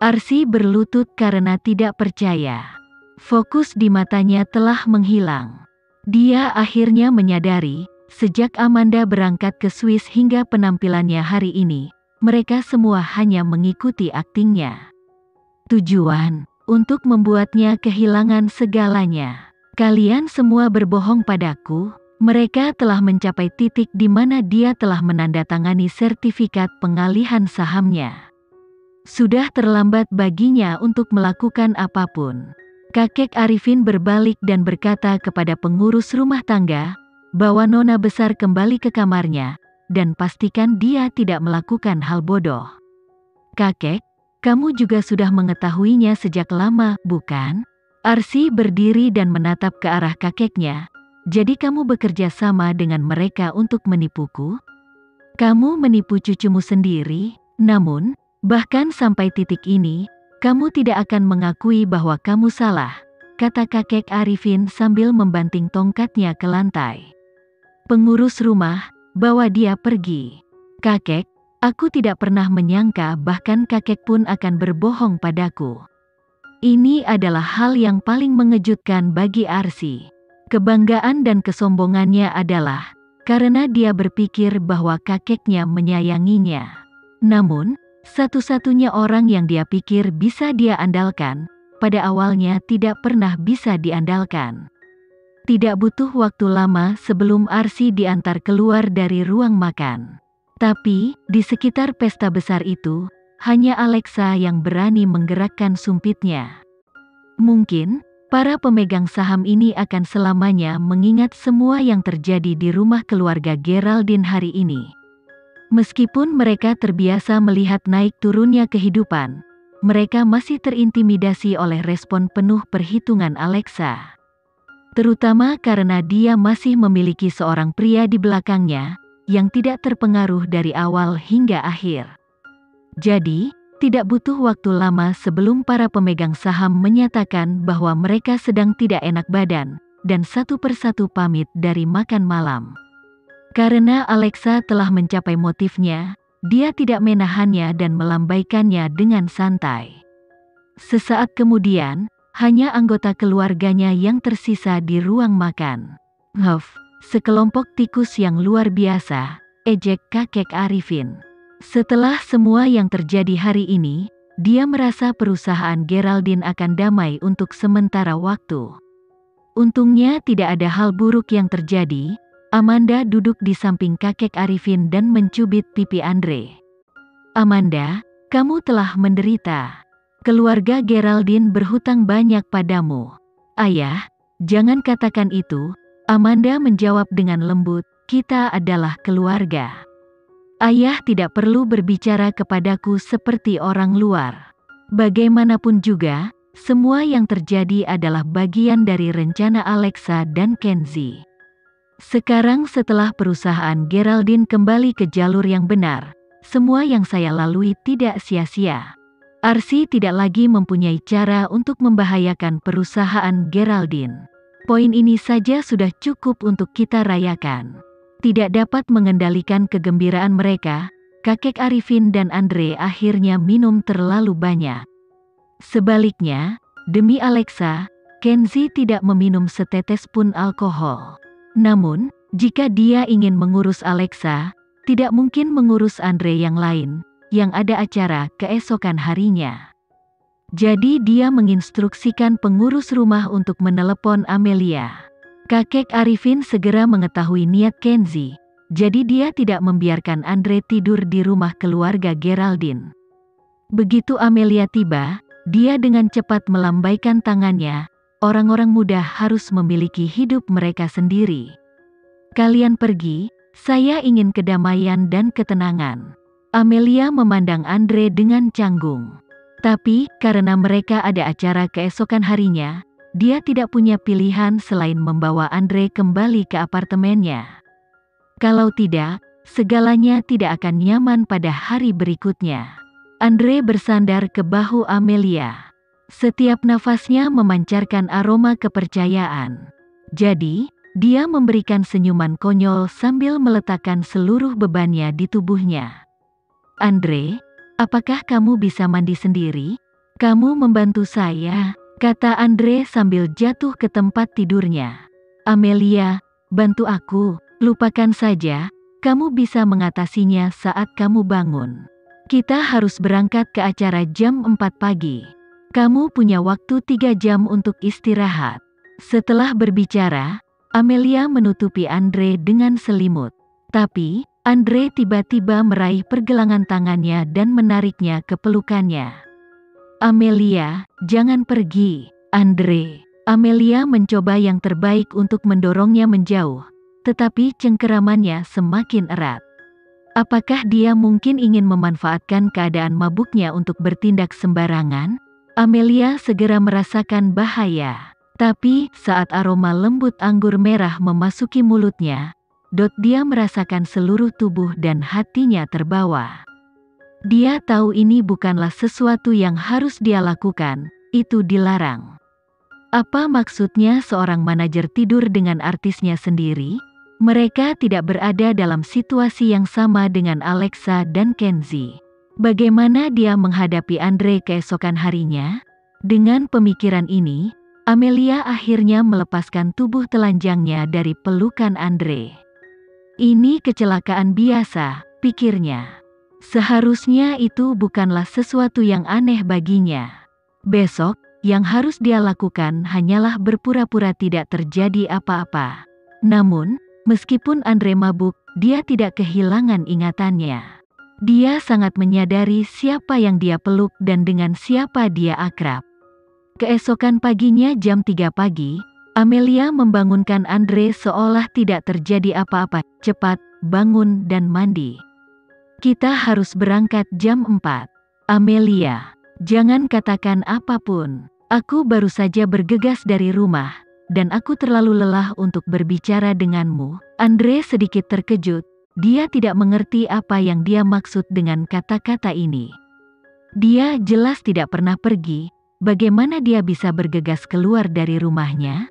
Arsy berlutut karena tidak percaya. Fokus di matanya telah menghilang. Dia akhirnya menyadari, sejak Amanda berangkat ke Swiss hingga penampilannya hari ini, mereka semua hanya mengikuti aktingnya. Tujuan, untuk membuatnya kehilangan segalanya. Kalian semua berbohong padaku. Mereka telah mencapai titik di mana dia telah menandatangani sertifikat pengalihan sahamnya. Sudah terlambat baginya untuk melakukan apapun. Kakek Arifin berbalik dan berkata kepada pengurus rumah tangga, bawa nona besar kembali ke kamarnya, dan pastikan dia tidak melakukan hal bodoh. Kakek, kamu juga sudah mengetahuinya sejak lama, bukan? Arsy berdiri dan menatap ke arah kakeknya. Jadi kamu bekerja sama dengan mereka untuk menipuku? Kamu menipu cucumu sendiri, namun, bahkan sampai titik ini, kamu tidak akan mengakui bahwa kamu salah, kata kakek Arifin sambil membanting tongkatnya ke lantai. Pengurus rumah, bawa dia pergi. Kakek, aku tidak pernah menyangka bahkan kakek pun akan berbohong padaku. Ini adalah hal yang paling mengejutkan bagi Arsy. Kebanggaan dan kesombongannya adalah karena dia berpikir bahwa kakeknya menyayanginya. Namun, satu-satunya orang yang dia pikir bisa dia andalkan, pada awalnya tidak pernah bisa diandalkan. Tidak butuh waktu lama sebelum Arsy diantar keluar dari ruang makan. Tapi, di sekitar pesta besar itu, hanya Alexa yang berani menggerakkan sumpitnya. Mungkin, para pemegang saham ini akan selamanya mengingat semua yang terjadi di rumah keluarga Geraldine hari ini. Meskipun mereka terbiasa melihat naik turunnya kehidupan, mereka masih terintimidasi oleh respon penuh perhitungan Alexa. Terutama karena dia masih memiliki seorang pria di belakangnya, yang tidak terpengaruh dari awal hingga akhir. Jadi, tidak butuh waktu lama sebelum para pemegang saham menyatakan bahwa mereka sedang tidak enak badan, dan satu persatu pamit dari makan malam. Karena Alexa telah mencapai motifnya, dia tidak menahannya dan melambaikannya dengan santai. Sesaat kemudian, hanya anggota keluarganya yang tersisa di ruang makan. Huff, sekelompok tikus yang luar biasa, ejek kakek Arifin. Setelah semua yang terjadi hari ini, dia merasa perusahaan Geraldine akan damai untuk sementara waktu. Untungnya tidak ada hal buruk yang terjadi. Amanda duduk di samping kakek Arifin dan mencubit pipi Andre. Amanda, kamu telah menderita. Keluarga Geraldine berhutang banyak padamu. Ayah, jangan katakan itu. Amanda menjawab dengan lembut, kita adalah keluarga. Ayah tidak perlu berbicara kepadaku seperti orang luar. Bagaimanapun juga, semua yang terjadi adalah bagian dari rencana Alexa dan Kenzie. Sekarang setelah perusahaan Geraldine kembali ke jalur yang benar, semua yang saya lalui tidak sia-sia. Arsy tidak lagi mempunyai cara untuk membahayakan perusahaan Geraldine. Poin ini saja sudah cukup untuk kita rayakan. Tidak dapat mengendalikan kegembiraan mereka, kakek Arifin dan Andre akhirnya minum terlalu banyak. Sebaliknya, demi Alexa, Kenzie tidak meminum setetes pun alkohol. Namun, jika dia ingin mengurus Alexa, tidak mungkin mengurus Andre yang lain, yang ada acara keesokan harinya. Jadi dia menginstruksikan pengurus rumah untuk menelepon Amelia. Kakek Arifin segera mengetahui niat Kenzie, jadi dia tidak membiarkan Andre tidur di rumah keluarga Geraldine. Begitu Amelia tiba, dia dengan cepat melambaikan tangannya. Orang-orang muda harus memiliki hidup mereka sendiri. Kalian pergi, saya ingin kedamaian dan ketenangan. Amelia memandang Andre dengan canggung. Tapi, karena mereka ada acara keesokan harinya, dia tidak punya pilihan selain membawa Andre kembali ke apartemennya. Kalau tidak, segalanya tidak akan nyaman pada hari berikutnya. Andre bersandar ke bahu Amelia. Setiap nafasnya memancarkan aroma kepercayaan. Jadi, dia memberikan senyuman konyol sambil meletakkan seluruh bebannya di tubuhnya. Andre, apakah kamu bisa mandi sendiri? Kamu membantu saya, kata Andre sambil jatuh ke tempat tidurnya. Amelia, bantu aku, lupakan saja, kamu bisa mengatasinya saat kamu bangun. Kita harus berangkat ke acara jam 4 pagi. Kamu punya waktu 3 jam untuk istirahat. Setelah berbicara, Amelia menutupi Andre dengan selimut. Tapi, Andre tiba-tiba meraih pergelangan tangannya dan menariknya ke pelukannya. Amelia, jangan pergi, Andre. Amelia mencoba yang terbaik untuk mendorongnya menjauh, tetapi cengkeramannya semakin erat. Apakah dia mungkin ingin memanfaatkan keadaan mabuknya untuk bertindak sembarangan? Amelia segera merasakan bahaya. Tapi, saat aroma lembut anggur merah memasuki mulutnya, dia merasakan seluruh tubuh dan hatinya terbawa. Dia tahu ini bukanlah sesuatu yang harus dia lakukan, itu dilarang. Apa maksudnya seorang manajer tidur dengan artisnya sendiri? Mereka tidak berada dalam situasi yang sama dengan Alexa dan Kenzie. Bagaimana dia menghadapi Andre keesokan harinya? Dengan pemikiran ini, Amelia akhirnya melepaskan tubuh telanjangnya dari pelukan Andre. Ini kecelakaan biasa, pikirnya. Seharusnya itu bukanlah sesuatu yang aneh baginya. Besok, yang harus dia lakukan hanyalah berpura-pura tidak terjadi apa-apa. Namun, meskipun Andre mabuk, dia tidak kehilangan ingatannya. Dia sangat menyadari siapa yang dia peluk dan dengan siapa dia akrab. Keesokan paginya jam 3 pagi, Amelia membangunkan Andre seolah tidak terjadi apa-apa. Cepat, bangun dan mandi. Kita harus berangkat jam 4. Amelia, jangan katakan apapun. Aku baru saja bergegas dari rumah, dan aku terlalu lelah untuk berbicara denganmu. Andre sedikit terkejut, dia tidak mengerti apa yang dia maksud dengan kata-kata ini. Dia jelas tidak pernah pergi. Bagaimana dia bisa bergegas keluar dari rumahnya?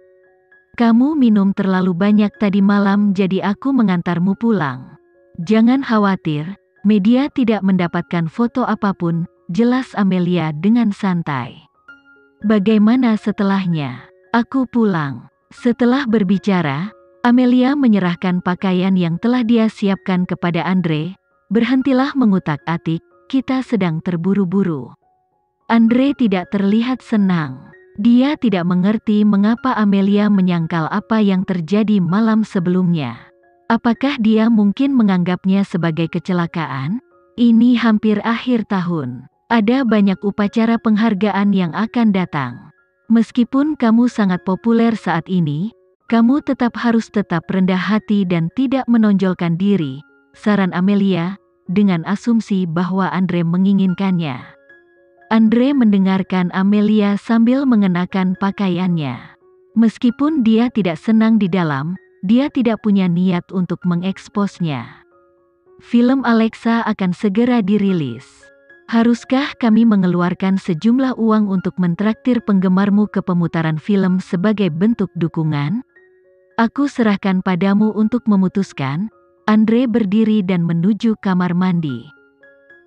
Kamu minum terlalu banyak tadi malam jadi aku mengantarmu pulang. Jangan khawatir, media tidak mendapatkan foto apapun, jelas Amelia dengan santai. Bagaimana setelahnya? Aku pulang. Setelah berbicara, Amelia menyerahkan pakaian yang telah dia siapkan kepada Andre. Berhentilah mengutak-atik, kita sedang terburu-buru. Andre tidak terlihat senang. Dia tidak mengerti mengapa Amelia menyangkal apa yang terjadi malam sebelumnya. Apakah dia mungkin menganggapnya sebagai kecelakaan? Ini hampir akhir tahun. Ada banyak upacara penghargaan yang akan datang. Meskipun kamu sangat populer saat ini, kamu harus tetap rendah hati dan tidak menonjolkan diri, saran Amelia, dengan asumsi bahwa Andre menginginkannya. Andre mendengarkan Amelia sambil mengenakan pakaiannya. Meskipun dia tidak senang di dalam, dia tidak punya niat untuk mengeksposnya. Film Alexa akan segera dirilis. Haruskah kami mengeluarkan sejumlah uang untuk mentraktir penggemarmu ke pemutaran film sebagai bentuk dukungan? Aku serahkan padamu untuk memutuskan. Andre berdiri dan menuju kamar mandi.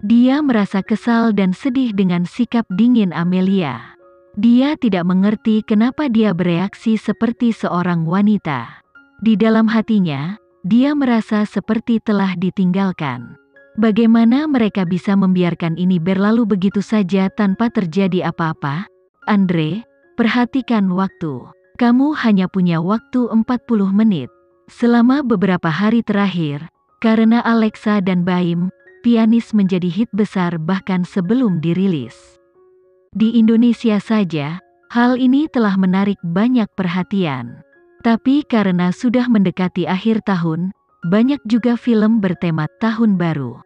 Dia merasa kesal dan sedih dengan sikap dingin Amelia. Dia tidak mengerti kenapa dia bereaksi seperti seorang wanita. Di dalam hatinya, dia merasa seperti telah ditinggalkan. Bagaimana mereka bisa membiarkan ini berlalu begitu saja tanpa terjadi apa-apa? Andre, perhatikan waktu. Kamu hanya punya waktu 40 menit. Selama beberapa hari terakhir, karena Alexa dan Baim, Pianis menjadi hit besar bahkan sebelum dirilis. Di Indonesia saja, hal ini telah menarik banyak perhatian. Tapi karena sudah mendekati akhir tahun, banyak juga film bertema tahun baru.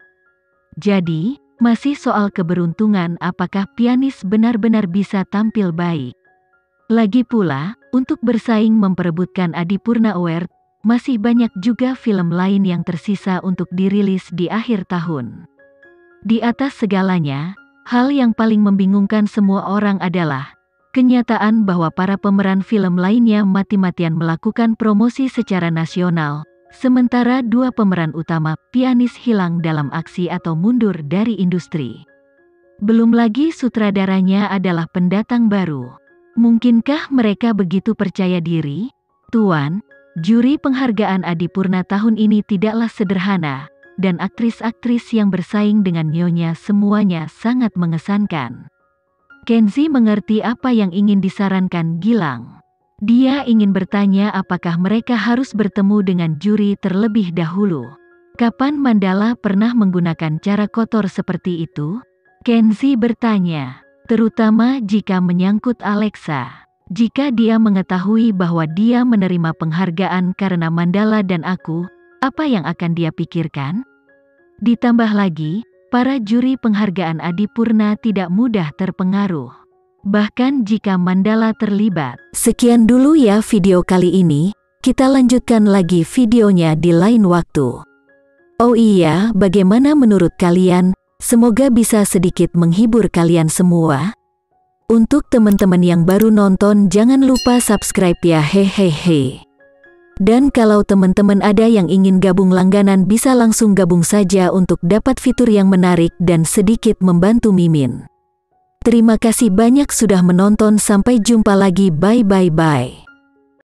Jadi, masih soal keberuntungan apakah Pianis benar-benar bisa tampil baik. Lagi pula, untuk bersaing memperebutkan Adipurna Award, masih banyak juga film lain yang tersisa untuk dirilis di akhir tahun. Di atas segalanya, hal yang paling membingungkan semua orang adalah kenyataan bahwa para pemeran film lainnya mati-matian melakukan promosi secara nasional, sementara dua pemeran utama, Pianis, hilang dalam aksi atau mundur dari industri. Belum lagi sutradaranya adalah pendatang baru. Mungkinkah mereka begitu percaya diri? Tuan, juri penghargaan Adipurna tahun ini tidaklah sederhana, dan aktris-aktris yang bersaing dengan Nyonya semuanya sangat mengesankan. Kenzi mengerti apa yang ingin disarankan Gilang. Dia ingin bertanya apakah mereka harus bertemu dengan juri terlebih dahulu. Kapan Mandala pernah menggunakan cara kotor seperti itu? Kenzi bertanya, terutama jika menyangkut Alexa. Jika dia mengetahui bahwa dia menerima penghargaan karena Mandala dan aku, apa yang akan dia pikirkan? Ditambah lagi, para juri penghargaan Adipurna tidak mudah terpengaruh. Bahkan jika Mandala terlibat. Sekian dulu ya video kali ini, kita lanjutkan lagi videonya di lain waktu. Oh iya, bagaimana menurut kalian? Semoga bisa sedikit menghibur kalian semua. Untuk teman-teman yang baru nonton jangan lupa subscribe ya hehehe. Dan kalau teman-teman ada yang ingin gabung langganan bisa langsung gabung saja untuk dapat fitur yang menarik dan sedikit membantu Mimin. Terima kasih banyak sudah menonton, sampai jumpa lagi, bye bye bye.